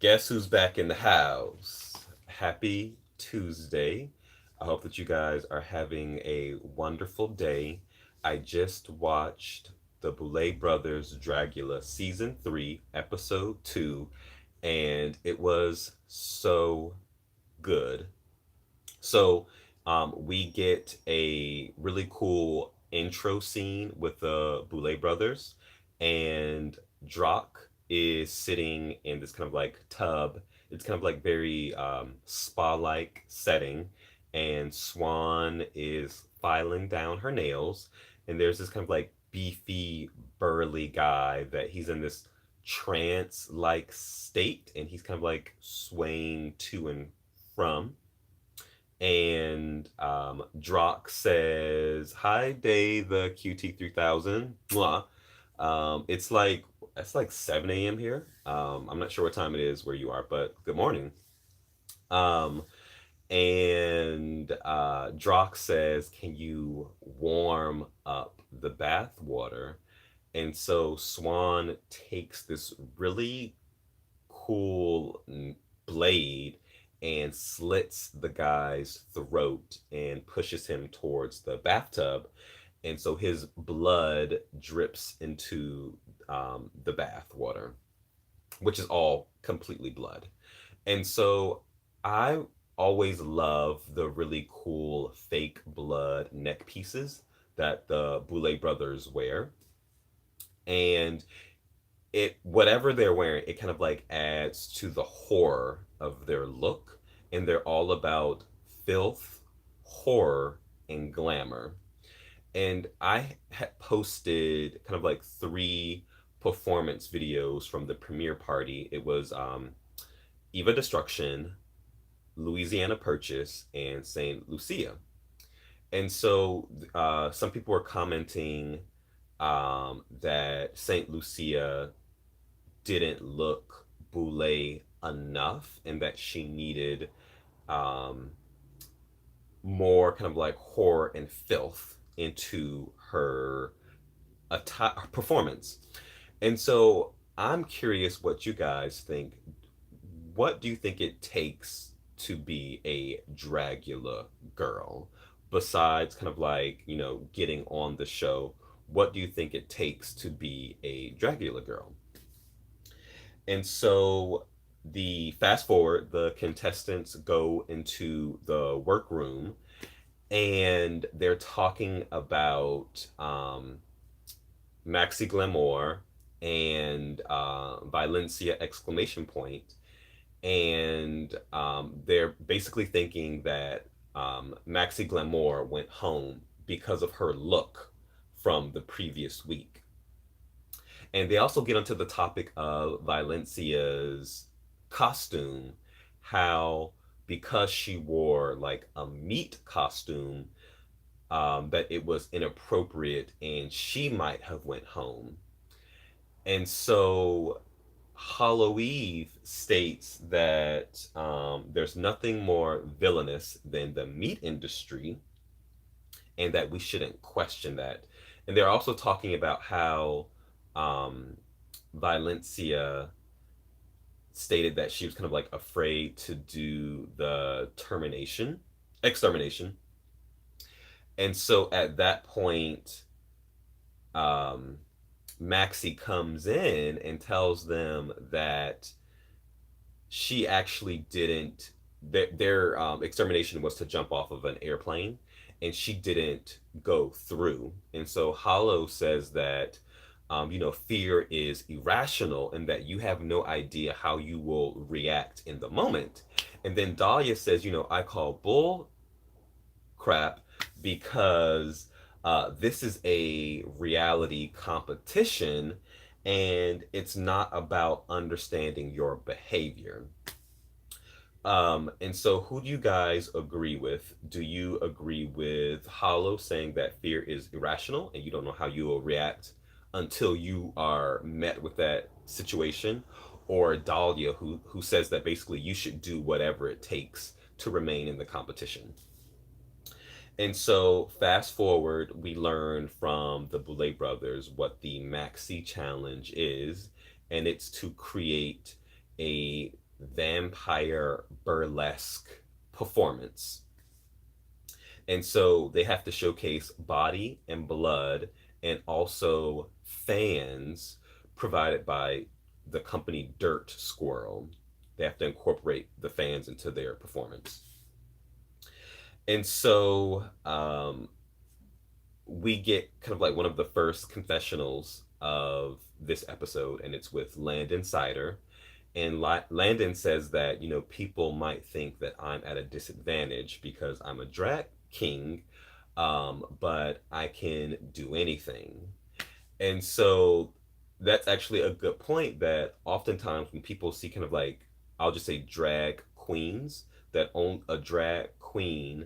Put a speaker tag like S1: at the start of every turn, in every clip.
S1: Guess who's back in the house? Happy Tuesday. I hope that you guys are having a wonderful day. I just watched the Boulet Brothers Dragula Season 3, Episode 2, and it was so good. We get a really cool intro scene with the Boulet brothers, and Drock is sitting in this kind of like tub. It's kind of like very spa-like setting, and Swan is filing down her nails, and there's this kind of like beefy, burly guy that he's in this trance-like state, and he's kind of like swaying to and from, and Drock says, "Hi, Day the QT3000." Mwah. It's like 7 a.m. here. I'm not sure what time it is where you are, but good morning. Um, and Drock says, "Can you warm up the bath water?" And so Swan takes this really cool blade and slits the guy's throat and pushes him towards the bathtub. And so his blood drips into the bath water, which is all completely blood. And so I always love the really cool fake blood neck pieces that the Boulet brothers wear. And it whatever they're wearing, it kind of like adds to the horror of their look, and they're all about filth, horror, and glamour. And I had posted kind of like three performance videos from the premiere party. It was Eva Destruction, Louisiana Purchase, and Saint Lucia. And so some people were commenting that Saint Lucia didn't look Boulet enough, and that she needed um, more kind of like horror and filth into her performance. And so I'm curious what you guys think. What do you think it takes to be a Dragula girl? Besides kind of like, getting on the show, what do you think it takes to be a Dragula girl? And so the fast forward, the contestants go into the workroom, and they're talking about Maxi Glamour and Violencia exclamation point. And they're basically thinking that Maxi Glamour went home because of her look from the previous week. And they also get onto the topic of Violencia's costume, how because she wore like a meat costume, that it was inappropriate and she might have went home. And so Hollow Eve states that there's nothing more villainous than the meat industry, and that we shouldn't question that. And they're also talking about how um, Violencia stated that she was kind of like afraid to do the extermination. And so at that point, um, Maxi comes in and tells them that she actually didn't. Their extermination was to jump off of an airplane, and she didn't go through. And so Hollow says that fear is irrational, and that you have no idea how you will react in the moment. And then Dollya says, I call bull crap, because this is a reality competition, and it's not about understanding your behavior. And so, who do you guys agree with? Do you agree with Hollow saying that fear is irrational and you don't know how you will react until you are met with that situation? Or Dollya, who says that basically you should do whatever it takes to remain in the competition? And so, fast forward, we learn from the Boulet brothers what the Maxi challenge is, and it's to create a vampire burlesque performance. And so they have to showcase body and blood and also fans provided by the company Dirt Squirrel. They have to incorporate the fans into their performance. And so we get kind of like one of the first confessionals of this episode, and it's with Landon Cider. And Landon says that, people might think that I'm at a disadvantage because I'm a drag king, but I can do anything. And so that's actually a good point that oftentimes when people see kind of like, I'll just say drag queens, that a drag queen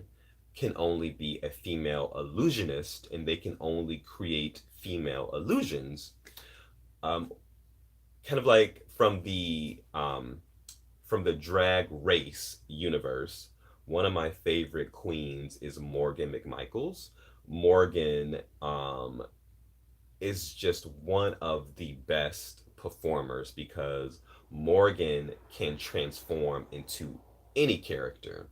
S1: can only be a female illusionist and they can only create female illusions. Kind of like from the drag race universe, one of my favorite queens is Morgan McMichaels. Morgan is just one of the best performers because Morgan can transform into any character.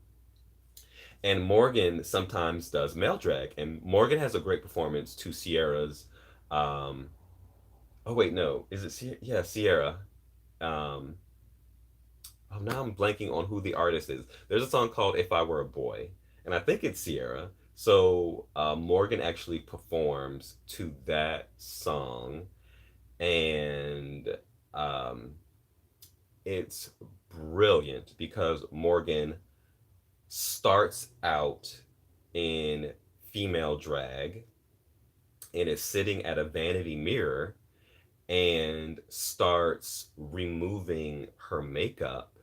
S1: And Morgan sometimes does male drag, and Morgan has a great performance to Sierra's. Oh wait, no, is it Sierra? Yeah, Sierra. Um, oh, now I'm blanking on who the artist is. There's a song called "If I Were a Boy," and I think it's Sierra. So Morgan actually performs to that song, and um, it's brilliant because Morgan starts out in female drag and is sitting at a vanity mirror and starts removing her makeup,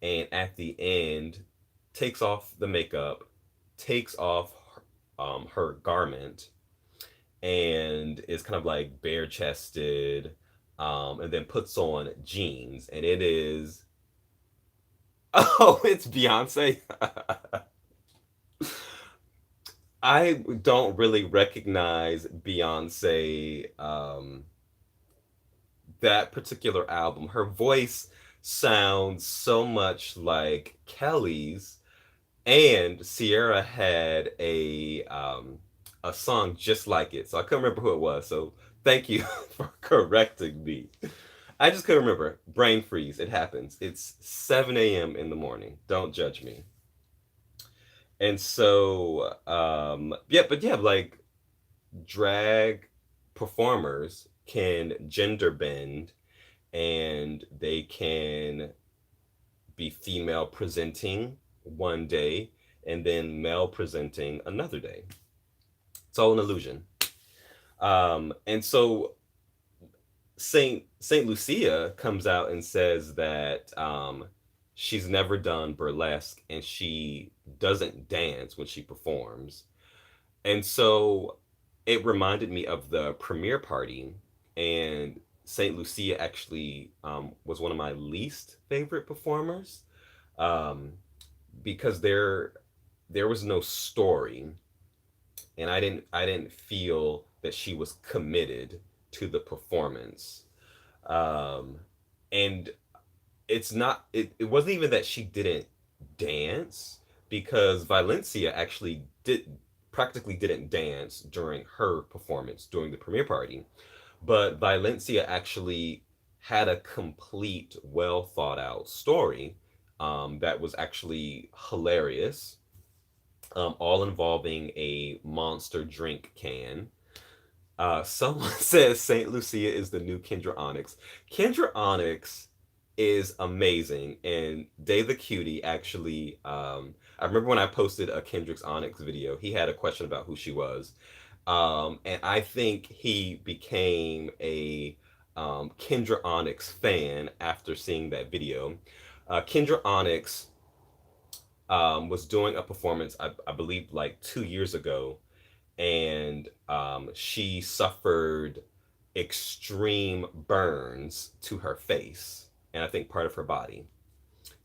S1: and at the end takes off the makeup, takes off her garment, and is kind of like bare chested, and then puts on jeans, and it is oh, it's Beyonce. I don't really recognize Beyonce, that particular album. Her voice sounds so much like Kelly's, and Sierra had a song just like it. So I couldn't remember who it was. So thank you for correcting me. I just couldn't remember. Brain freeze. It happens. It's 7 a.m. in the morning. Don't judge me. And so, yeah, but yeah, like drag performers can gender bend and they can be female presenting one day and then male presenting another day. It's all an illusion. And so Saint Lucia comes out and says that she's never done burlesque and she doesn't dance when she performs. And so it reminded me of the premiere party, and Saint Lucia actually was one of my least favorite performers, um, because there was no story, and I didn't feel that she was committed to the performance, um, and it wasn't even that she didn't dance, because Violencia actually practically didn't dance during her performance during the premiere party, but Violencia actually had a complete, well thought out story, that was actually hilarious, all involving a monster drink can. Someone says Saint Lucia is the new Kendra Onixxx. Kendra Onixxx is amazing, and Dave the Cutie actually. I remember when I posted a Kendrick's Onixxx video, he had a question about who she was, and I think he became a Kendra Onixxx fan after seeing that video. Kendra Onixxx was doing a performance, I believe, like 2 years ago, and she suffered extreme burns to her face and I think part of her body.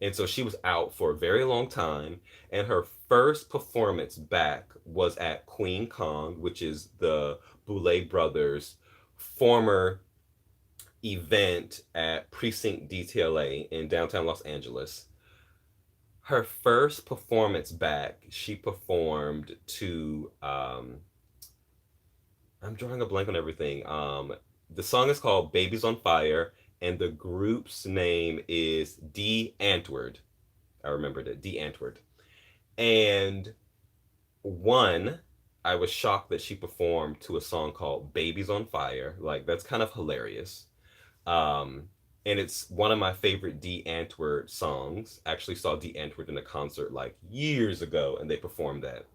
S1: And so she was out for a very long time. And her first performance back was at Queen Kong, which is the Boulet brothers' former event at Precinct DTLA in downtown Los Angeles. Her first performance back, she performed to I'm drawing a blank on everything. The song is called Babies on Fire, and the group's name is D Antwoord. I remembered it, D Antwoord. And one, I was shocked that she performed to a song called Babies on Fire. Like, that's kind of hilarious. Um, and it's one of my favorite D Antwoord songs. Actually saw D Antwoord in a concert like years ago, and they performed that.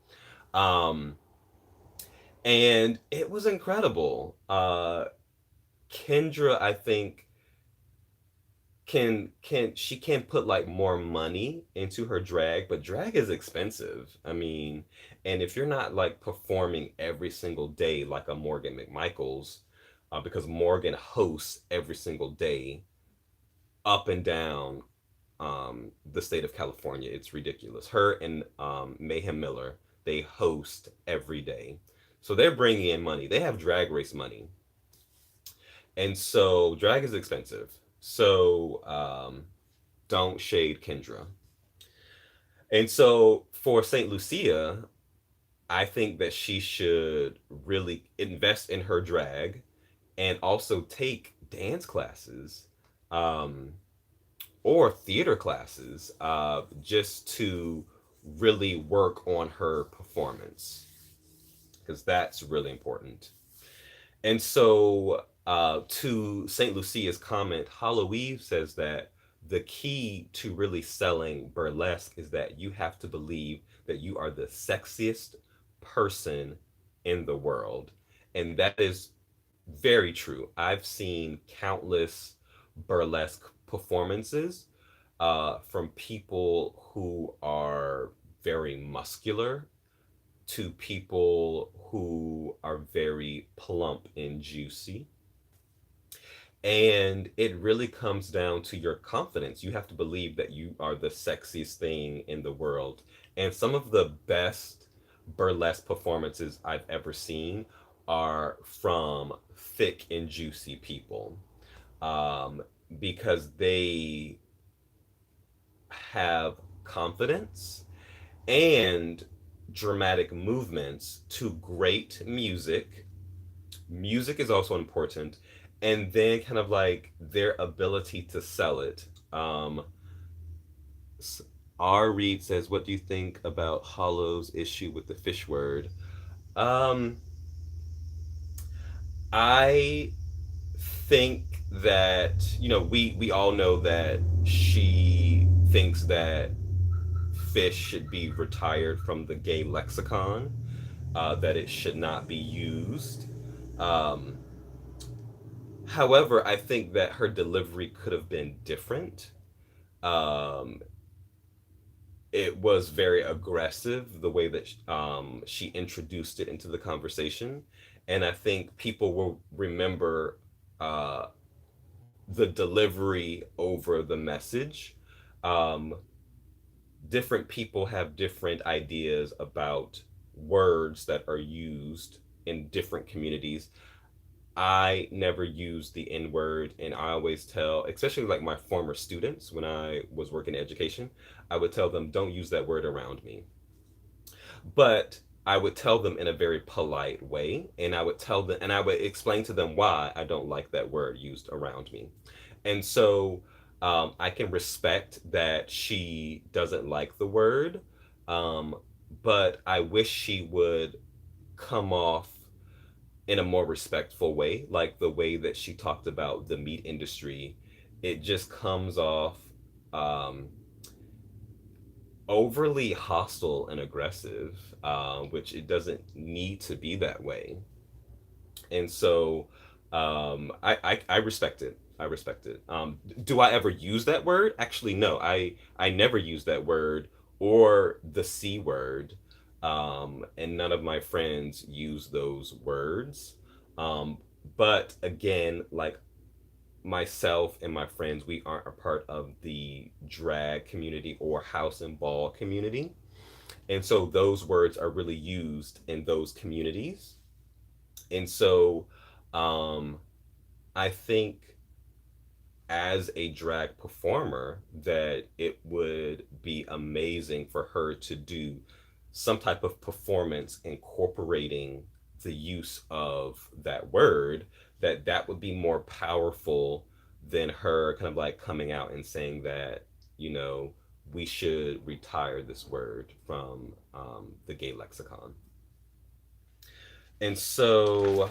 S1: Um, and it was incredible. Kendra, I think, can put like more money into her drag, but drag is expensive. I mean, and if you're not like performing every single day like a Morgan McMichaels, because Morgan hosts every single day up and down the state of California. It's ridiculous. Her and Mayhem Miller, they host every day. So they're bringing in money. They have drag race money. And so drag is expensive. So don't shade Kendra. And so for St. Lucia, I think that she should really invest in her drag and also take dance classes um, or theater classes just to really work on her performance because that's really important. And so, to St. Lucia's comment, Halloween says that the key to really selling burlesque is that you have to believe that you are the sexiest person in the world. And that is very true. I've seen countless burlesque performances from people who are very muscular to people who are very plump and juicy. And it really comes down to your confidence. You have to believe that you are the sexiest thing in the world. And some of the best burlesque performances I've ever seen are from thick and juicy people um, because they have confidence and dramatic movements to great music. Music is also important, and then kind of like their ability to sell it. R. Reed says, "What do you think about Hollow's issue with the fish word?" Um, I think that we all know that she thinks that fish should be retired from the gay lexicon, that it should not be used. Um, However, I think that her delivery could have been different. Um, it was very aggressive the way that she introduced it into the conversation, and I think people will remember uh, the delivery over the message. Um, Different people have different ideas about words that are used in different communities. I never use the N word, and I always tell, especially like my former students when I was working in education, I would tell them, don't use that word around me. But I would tell them in a very polite way, and I would tell them, and I would explain to them why I don't like that word used around me. And so I can respect that she doesn't like the word, um, but I wish she would come off in a more respectful way, like the way that she talked about the meat industry. It just comes off um, overly hostile and aggressive, which it doesn't need to be that way. And so I respect it. I respect it. Do I ever use that word? Actually, no. I never use that word or the C word. And none of my friends use those words. Um, but again, like myself and my friends, we aren't a part of the drag community or house and ball community. And so those words are really used in those communities. And so um, I think as a drag performer that it would be amazing for her to do some type of performance incorporating the use of that word, that would be more powerful than her kind of like coming out and saying that, you know, we should retire this word from the gay lexicon. And so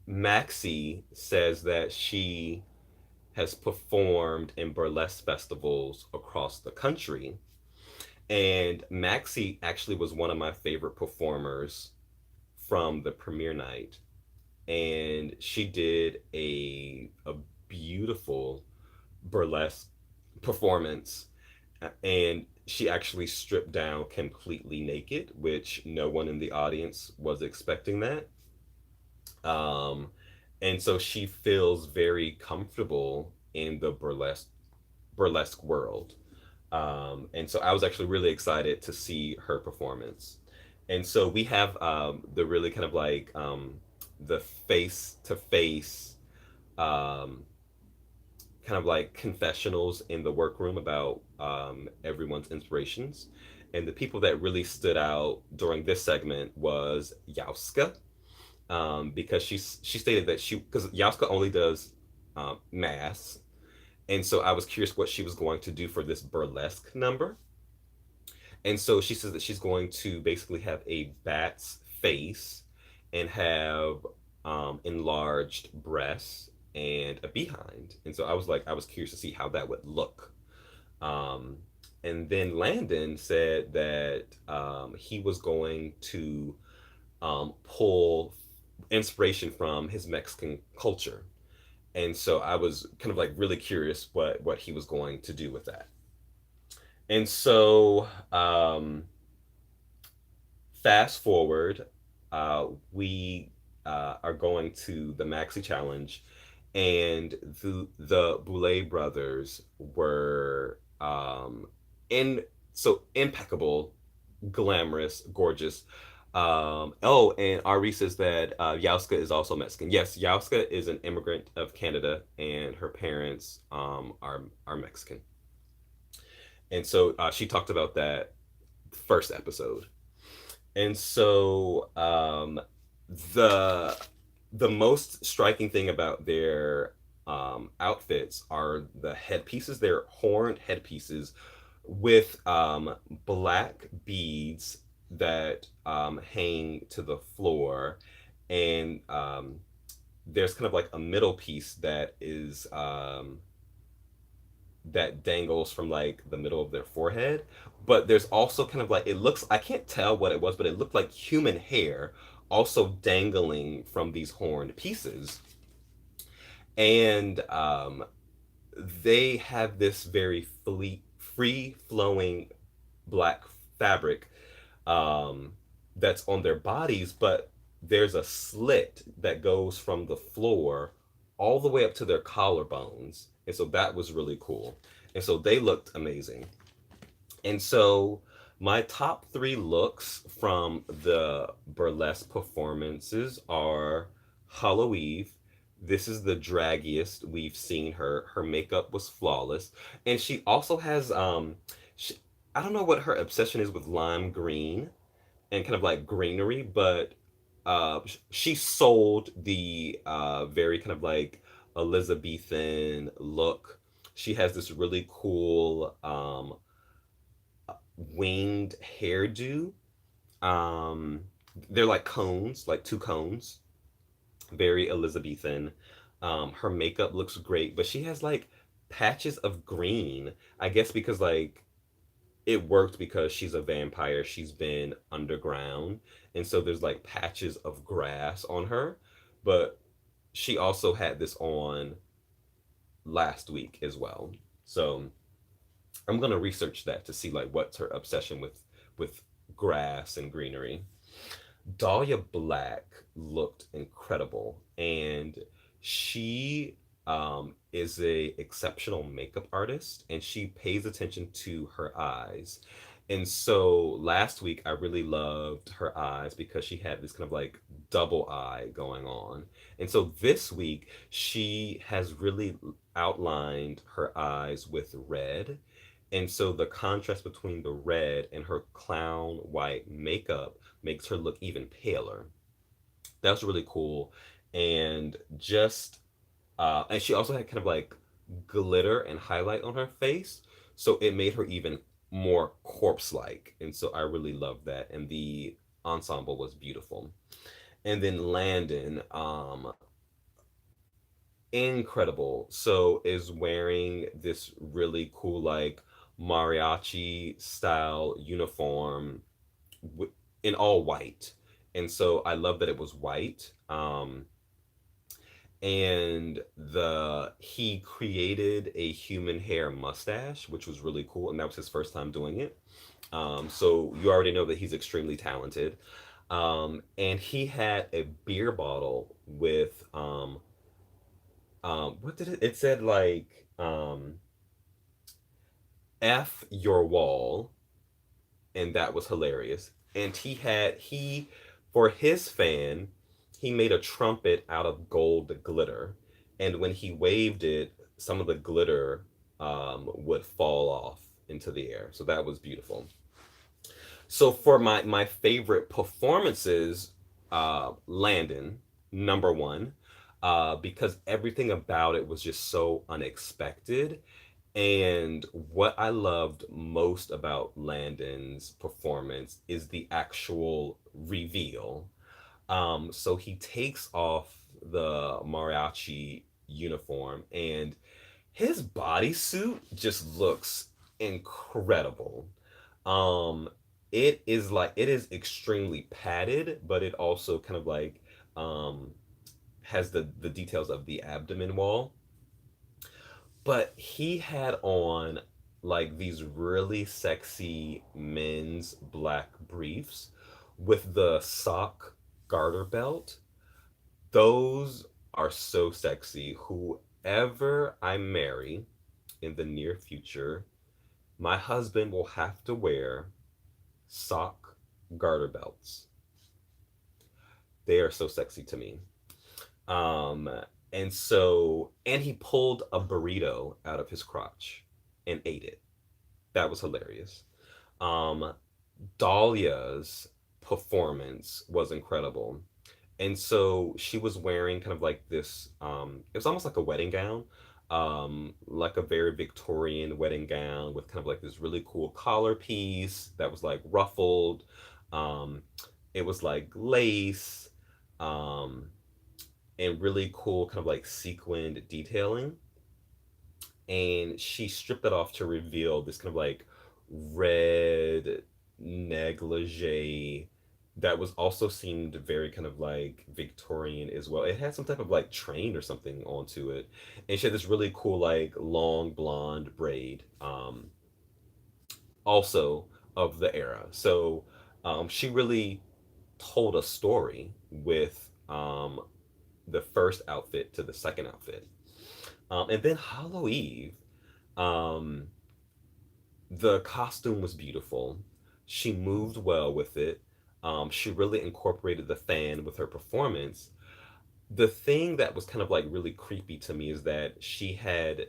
S1: Maxi says that she has performed in burlesque festivals across the country. And Maxi actually was one of my favorite performers from the premiere night. And she did a beautiful burlesque performance. And she actually stripped down completely naked, which no one in the audience was expecting that. Um, and so she feels very comfortable in the burlesque world. And so I was actually really excited to see her performance. And so we have the really kind of like the face to face kind of like confessionals in the workroom about everyone's inspirations. And the people that really stood out during this segment was Yovska, because she stated that because Yovska only does mass, and so I was curious what she was going to do for this burlesque number. And so she says that she's going to basically have a bat's face and have enlarged breasts and a behind. And so I was like, I was curious to see how that would look. Um, and then Landon said that he was going to pull inspiration from his Mexican culture. And so I was kind of like really curious what he was going to do with that. And so fast forward, we are going to the Maxi Challenge, and the Boulet brothers were in so impeccable, glamorous, gorgeous. Oh, and Ari says that Yovska is also Mexican. Yes, Yovska is an immigrant of Canada, and her parents are Mexican. And so she talked about that first episode. And so the the most striking thing about their outfits are the headpieces. They're horned headpieces with black beads that hang to the floor, and there's kind of like a middle piece that is that dangles from like the middle of their forehead. But there's also kind of like, it looks, I can't tell what it was, but it looked like human hair also dangling from these horned pieces. And they have this very free flowing black fabric that's on their bodies, but there's a slit that goes from the floor all the way up to their collarbones. And so that was really cool. And so they looked amazing. And so my top three looks from the burlesque performances are Hollow Eve. This is the draggiest we've seen her. Her makeup was flawless. And she also has I don't know what her obsession is with lime green and kind of like greenery, but she sold the very kind of like Elizabethan look. She has this really cool winged hairdo. Um, they're like cones, like two cones, very Elizabethan. Her makeup looks great, but she has like patches of green. I guess because like it worked because she's a vampire. She's been underground, and so there's like patches of grass on her. But she also had this on last week as well. So I'm gonna research that to see like what's her obsession with grass and greenery. Dollya Black looked incredible, and she is a exceptional makeup artist, and she pays attention to her eyes. And so last week I really loved her eyes because she had this kind of like double eye going on. And so this week she has really outlined her eyes with red. And so the contrast between the red and her clown white makeup makes her look even paler. That was really cool. And just and she also had kind of like glitter and highlight on her face, so it made her even more corpse-like. And so I really loved that, and the ensemble was beautiful. And then Landon, incredible. So is wearing this really cool like mariachi style uniform in all white. And so I love that it was white. And the he created a human hair mustache, which was really cool, and that was his first time doing it. So you already know that he's extremely talented. And he had a beer bottle with what did it said like F your wall, and that was hilarious. And he for his fan, he made a trumpet out of gold glitter, and when he waved it, some of the glitter would fall off into the air. So that was beautiful. So for my favorite performances, Landon number one, because everything about it was just so unexpected. And what I loved most about Landon's performance is the actual reveal. So he takes off the mariachi uniform, and his bodysuit just looks incredible. Um, it is extremely padded, but it also kind of like um, has the details of the abdomen wall. But he had on like these really sexy men's black briefs with the sock garter belt. Those are so sexy. Whoever I marry in the near future, my husband will have to wear sock garter belts. They are so sexy to me. Um, and he pulled a burrito out of his crotch and ate it. That was hilarious. Um, Dollya's performance was incredible. And so she was wearing kind of like this, it was almost like a wedding gown, like a very Victorian wedding gown with kind of like this really cool collar piece that was like ruffled. Um, it was like lace, um, and really cool kind of like sequined detailing. And she stripped it off to reveal this kind of like red negligee that was also seemed very kind of like Victorian as well. It had some type of like train or something onto it, and she had this really cool like long blonde braid, also of the era. So she really told a story with the first outfit to the second outfit. And then Hollow Eve, um, the costume was beautiful. She moved well with it. She really incorporated the fan with her performance. The thing that was kind of like really creepy to me is that she had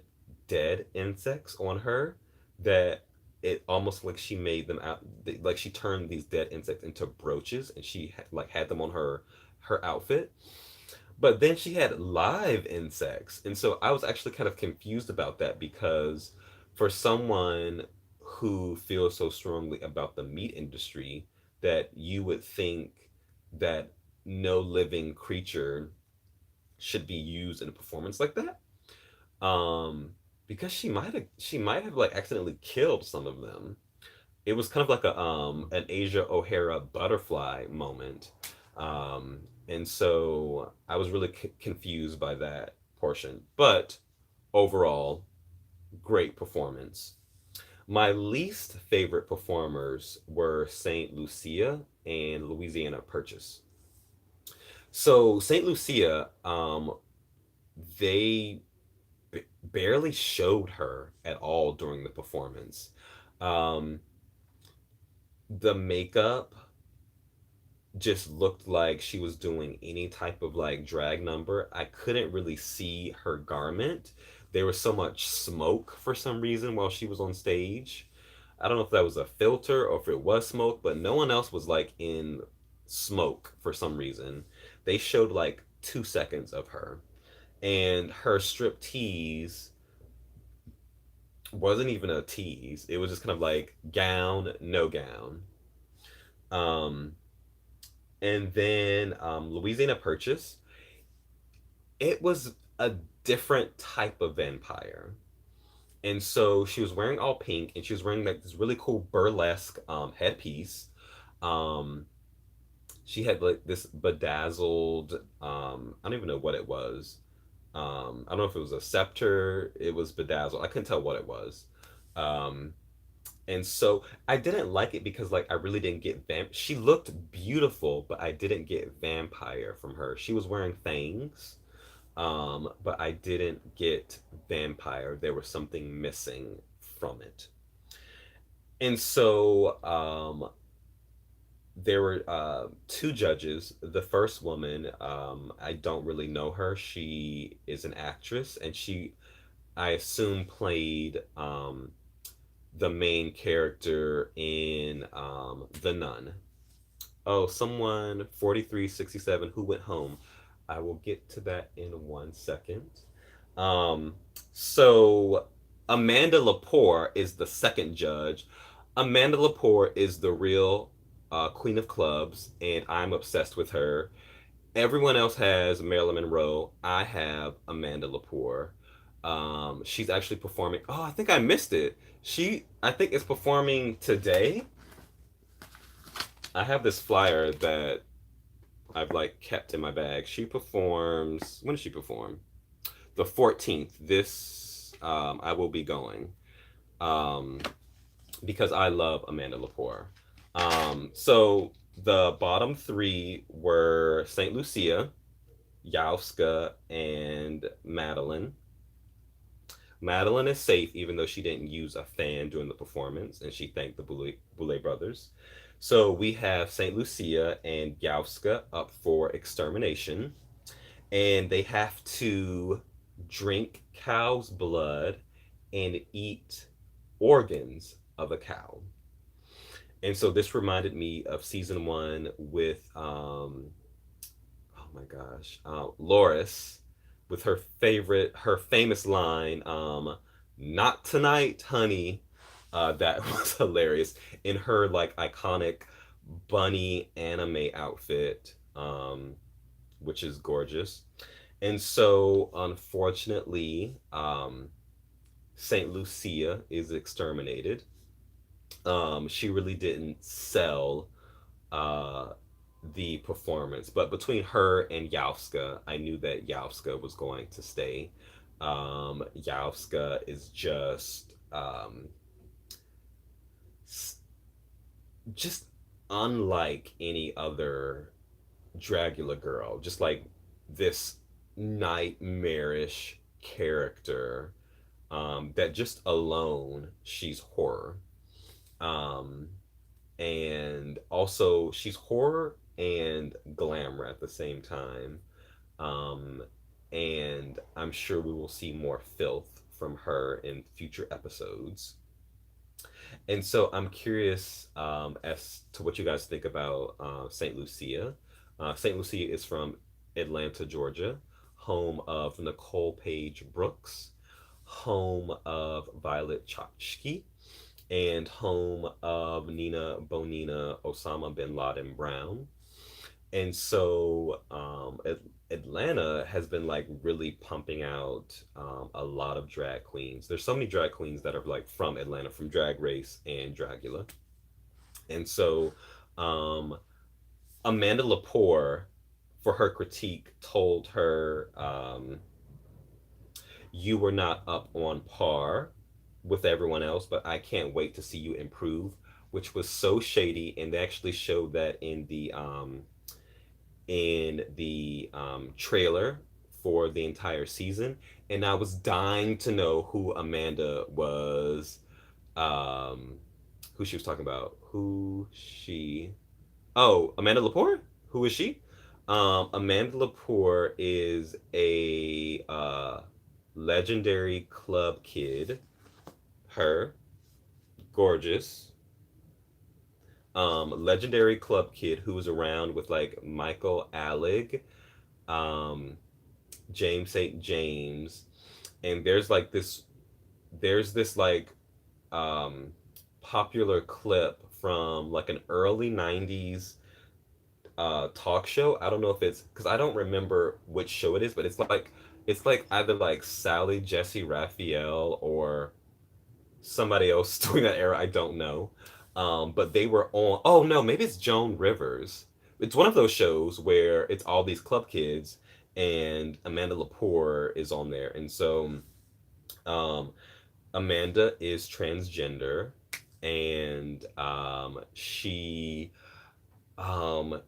S1: dead insects on her that it almost like she made them out like she turned these dead insects into brooches, and she like had them on her outfit. But then she had live insects. And so I was actually kind of confused about that because for someone who feels so strongly about the meat industry, that you would think that no living creature should be used in a performance like that. Because she might have like accidentally killed some of them. It was kind of like a an Asia O'Hara butterfly moment. And so I was really confused by that portion. But overall, great performance. My least favorite performers were Saint Lucia and Louisiana Purchase. So Saint Lucia, they barely showed her at all during the performance. Um, the makeup just looked like she was doing any type of like drag number. I couldn't really see her garment. There was so much smoke for some reason while she was on stage. I don't know if that was a filter or if it was smoke, but no one else was like in smoke for some reason. They showed like 2 seconds of her. And her strip tease wasn't even a tease. It was just kind of like gown, no gown. Um, and then Louisiana Purchase, it was a different type of vampire. And so she was wearing all pink and she was wearing like this really cool burlesque headpiece. Um, she had like this bedazzled, I don't even know what it was. I don't know if it was a scepter, it was bedazzled. I couldn't tell what it was. Um, and so I didn't like it because like I really didn't get she looked beautiful, but I didn't get vampire from her. She was wearing fangs, but I didn't get vampire. There was something missing from it. And so there were two judges. The first woman, I don't really know her. She is an actress, and she, I assume, played the main character in The Nun. Oh, someone 4367 who went home. I will get to that in 1 second. Um, so Amanda Lepore is the second judge. Amanda Lepore is the real queen of clubs, and I'm obsessed with her. Everyone else has Marilyn Monroe. I have Amanda Lepore. She's actually performing. Oh, I think I missed it. I think, is performing today. I have this flyer that I've like kept in my bag. She performs. When does she perform? The 14th. This I will be going um, because I love Amanda Lepore. So the bottom three were Saint Lucia, Yovska, and Maddelynn. Maddelynn is safe even though she didn't use a fan during the performance, and she thanked the Boulet brothers. So we have Saint Lucia and Yovska up for extermination, and they have to drink cow's blood and eat organs of a cow. And so this reminded me of season one with oh my gosh, Loris, with her famous line, "Not tonight, honey." That was hilarious in her like iconic bunny anime outfit, which is gorgeous. And so, unfortunately, Saint Lucia is exterminated. She really didn't sell uh, the performance, but between her and Yovska, I knew that Yovska was going to stay. Yovska is just unlike any other Dragula girl, just like this nightmarish character, that just alone she's horror. Um, and also she's horror and glamour at the same time. Um, and I'm sure we will see more filth from her in future episodes. And so I'm curious as to what you guys think about St. Lucia. St. Lucia is from Atlanta, Georgia, home of Nicole Page Brooks, home of Violet Chachki, and home of Nina Bonina Osama bin Laden Brown. And so Atlanta has been like really pumping out a lot of drag queens. There's so many drag queens that are like from Atlanta, from Drag Race and Dragula. And so um, Amanda Lepore, for her critique, told her, "You were not up on par with everyone else, but I can't wait to see you improve," which was so shady. And they actually showed that in the trailer for the entire season, and I was dying to know who Amanda was um, who she was talking about. Who she? Oh, Amanda Lepore. Who is she? Amanda Lepore is a legendary club kid. Her gorgeous. Legendary club kid who was around with like Michael Alec, um, James St. James, and there's this like um, popular clip from like an early '90s talk show. I don't know if it's because I don't remember which show it is, but it's like either like Sally Jesse Raphael or somebody else during that era. I don't know. But they were on. Oh no, maybe it's Joan Rivers. It's one of those shows where it's all these club kids, and Amanda Lepore is on there, and so um, Amanda is transgender, and she um,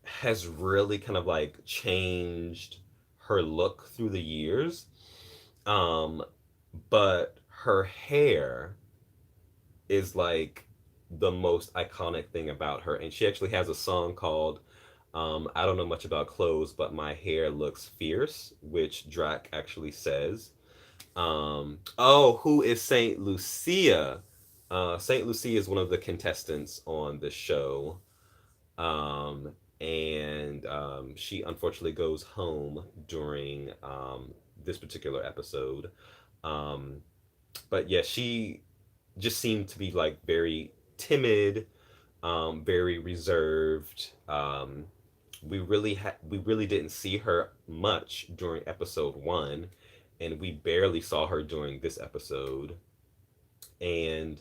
S1: has really kind of like changed her look through the years. Um, but her hair is like the most iconic thing about her. And she actually has a song called I don't know much about clothes, but my hair looks fierce, which Drac actually says. Oh, who is Saint Lucia? Saint Lucia is one of the contestants on the show. Um, and she unfortunately goes home during this particular episode. Um, but yeah, she just seemed to be like very timid, very reserved. We really didn't see her much during episode one, and we barely saw her during this episode. And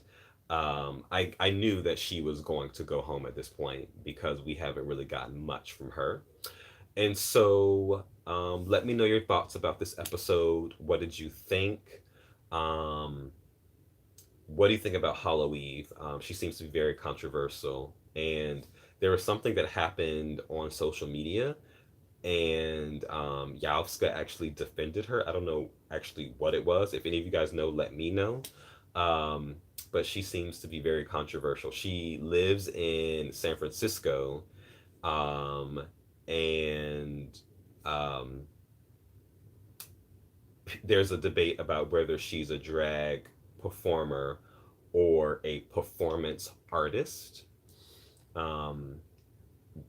S1: I knew that she was going to go home at this point because we haven't really gotten much from her. And so, let me know your thoughts about this episode. What did you think? Um, what do you think about Hollow Eve? She seems to be very controversial, and there was something that happened on social media, and Yovska actually defended her. I don't know actually what it was. If any of you guys know, let me know. Um, but she seems to be very controversial. She lives in San Francisco, um, and um, there's a debate about whether she's a drag performer or a performance artist. Um,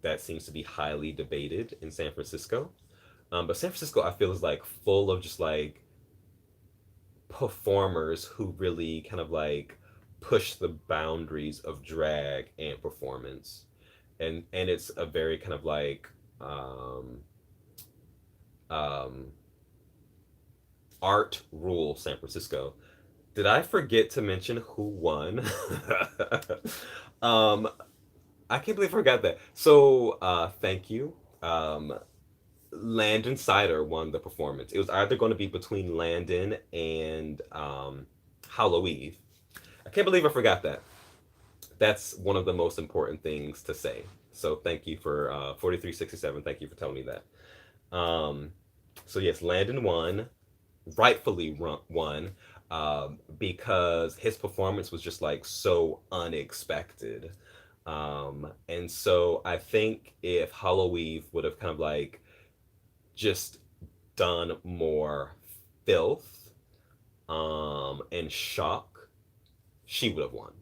S1: that seems to be highly debated in San Francisco. But San Francisco, I feel, is like full of just like performers who really kind of like push the boundaries of drag and performance, and it's a very kind of like um, art rule San Francisco. Did I forget to mention who won? um, I can't believe I forgot that. So, thank you. Landon Cider won the performance. It was either going to be between Landon and Hollow Eve. I can't believe I forgot that. That's one of the most important things to say. So, thank you for 4367. Thank you for telling me that. So, yes, Landon won, rightfully won, because his performance was just like so unexpected. And so I think if Hollow Eve would have kind of like just done more filth and shock, she would have won.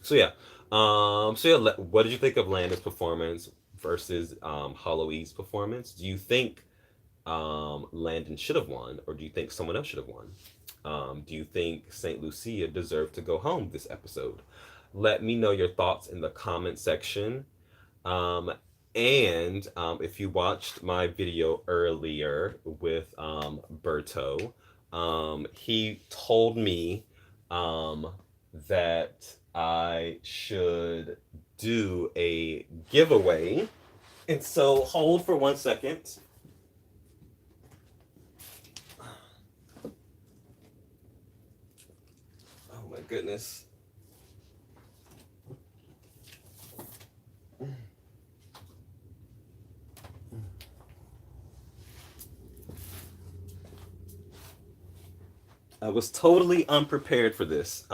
S1: So yeah. What did you think of Landon's performance versus Hollow Eve's performance? Do you think Landon should have won, or do you think someone else should have won? Do you think St. Lucia deserved to go home this episode? Let me know your thoughts in the comment section. Um, and if you watched my video earlier with Berto, he told me that I should do a giveaway. And so hold for 1 second. Oh my goodness. I was totally unprepared for this.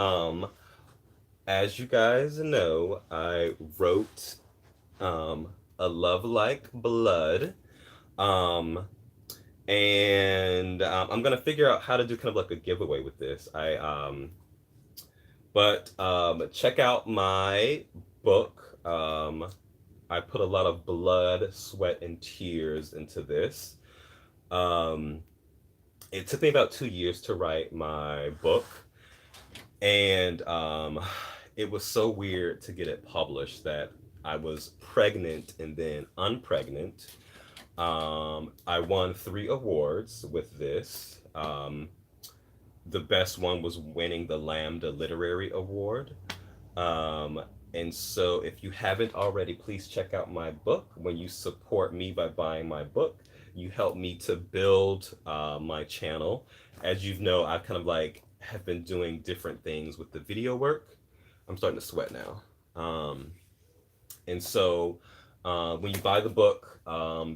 S1: as you guys know, I wrote a love like blood. Um, and I'm gonna figure out how to do kind of like a giveaway with this. Check out my book. I put a lot of blood, sweat, and tears into this. Um, it took me about 2 years to write my book, and it was so weird to get it published that I was pregnant and then unpregnant. I won 3 awards with this. The best one was winning the Lambda Literary Award. Um, and so, if you haven't already, please check out my book. When you support me by buying my book, you help me to build my channel. As you know, I kind of like have been doing different things with the video work. I'm starting to sweat now. And so when you buy the book,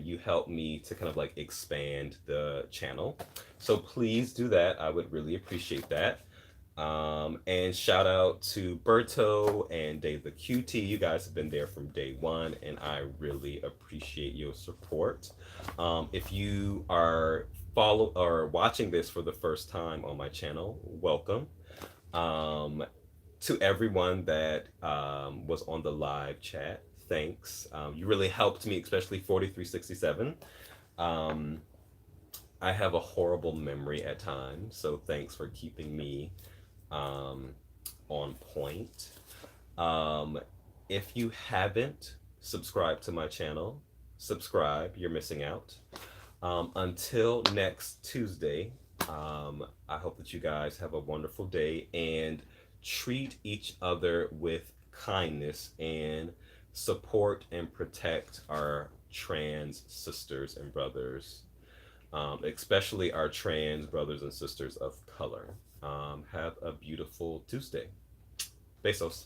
S1: you help me to kind of like expand the channel. So please do that. I would really appreciate that. And shout out to Berto and Dave the QT. You guys have been there from day one, and I really appreciate your support. If you are follow or watching this for the first time on my channel, welcome. Um, to everyone that was on the live chat, thanks. You really helped me, especially 4367. Um, I have a horrible memory at times, so thanks for keeping me um, on point. Um, if you haven't subscribed to my channel, subscribe. You're missing out. Until next Tuesday, I hope that you guys have a wonderful day and treat each other with kindness and support and protect our trans sisters and brothers, especially our trans brothers and sisters of color. Have a beautiful Tuesday. Besos.